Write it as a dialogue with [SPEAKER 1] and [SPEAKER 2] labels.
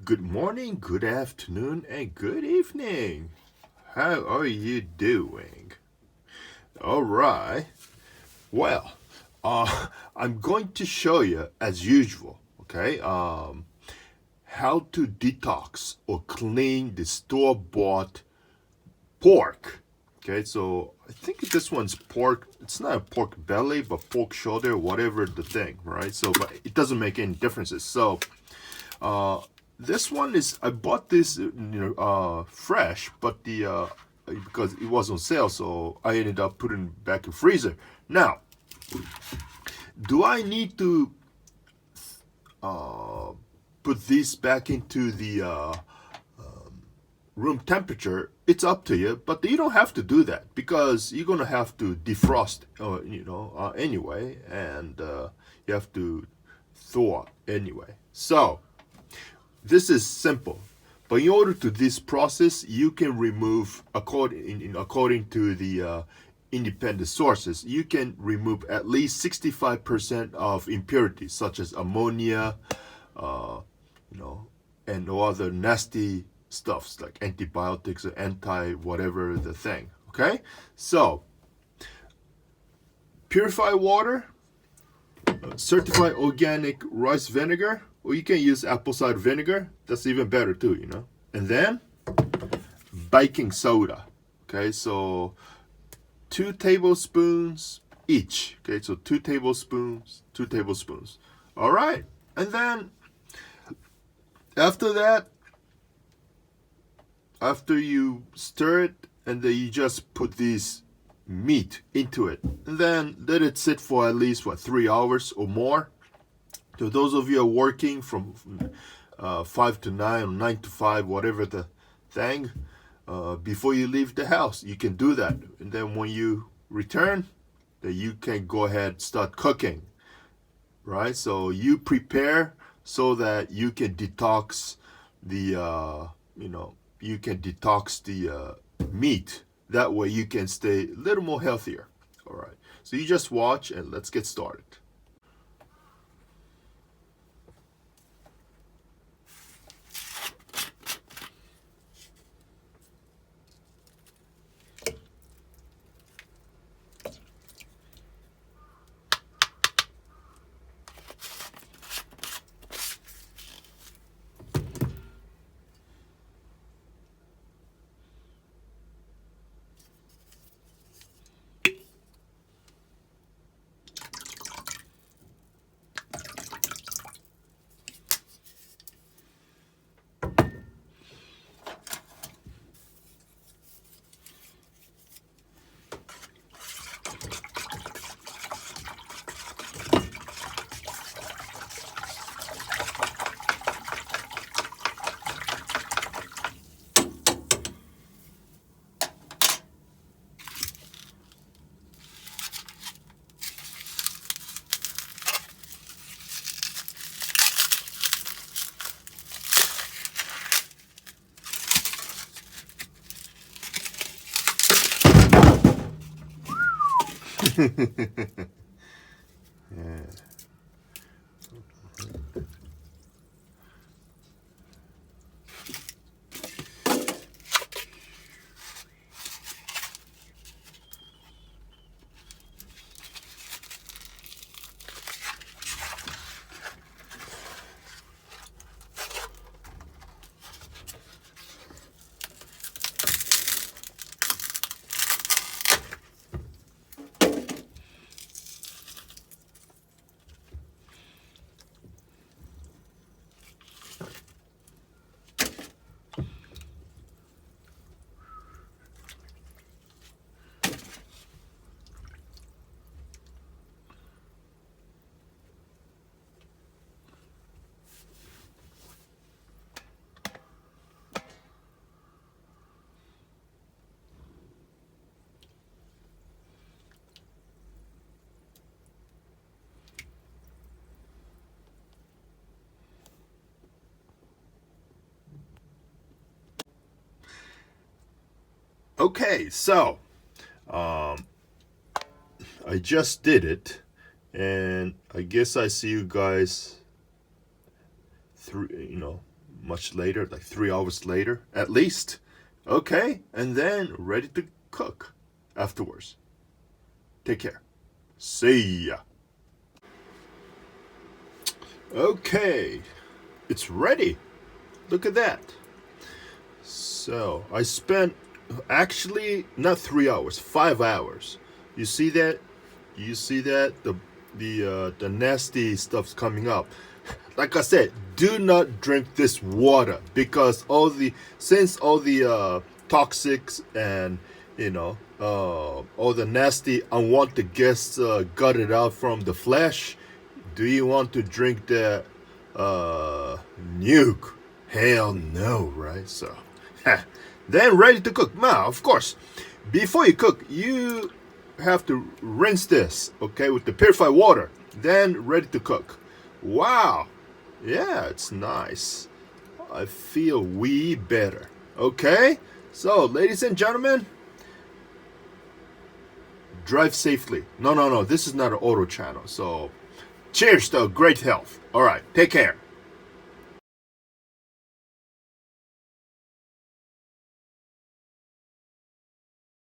[SPEAKER 1] Good morning, good afternoon, and good evening. How are you doing? All right. Well, I'm going to show you, as usual, okay, how to detox or clean the store-bought pork. Okay, so I think this one's pork. It's not a pork belly, but pork shoulder, whatever the thing, right? So, but it doesn't make any differences. So, this one is I bought this fresh, but the because it was on sale, so I ended up putting it back in freezer. Now, do I need to put this back into the room temperature? It's up to you, but you don't have to do that because you're gonna have to defrost, anyway, and you have to thaw anyway. So this is simple, but in order to this process, you can remove according to the independent sources. You can remove at least 65% of impurities such as ammonia, uh, and no other nasty stuffs like antibiotics or anti whatever the thing. Okay, so purified water, certified organic rice vinegar, or you can use apple cider vinegar. That's even better too. And then baking soda. Okay, so 2 tablespoons each. Okay, so 2 tablespoons, 2 tablespoons. All right, and then after that, after you stir it, and then you just put this meat into it, and then let it sit for at least 3 hours or more. So those of you who are working from 5 to 9 or 9 to 5, whatever the thing, before you leave the house, you can do that. And then when you return, then you can go ahead and start cooking, right? So you prepare so that you can detox the, meat. That way you can stay a little more healthier. All right. So you just watch and let's get started. Yeah. Okay, so I just did it, and I guess I see you guys through, much later, like 3 hours later at least. Okay, and then ready to cook afterwards. Take care. See ya. Okay, it's ready. Look at that. So I spent actually not 3 hours, 5 hours. You see that? You see that? The nasty stuff's coming up. Like I said, do not drink this water because all the toxics and all the nasty unwanted guests got it out from the flesh. Do you want to drink that nuke? Hell no, right? So then ready to cook. Now, of course, before you cook, you have to rinse this, okay, with the purified water. Then ready to cook. Wow. Yeah, it's nice. I feel way better. Okay? So, ladies and gentlemen, drive safely. No. This is not an auto channel. So, cheers to great health. All right. Take care.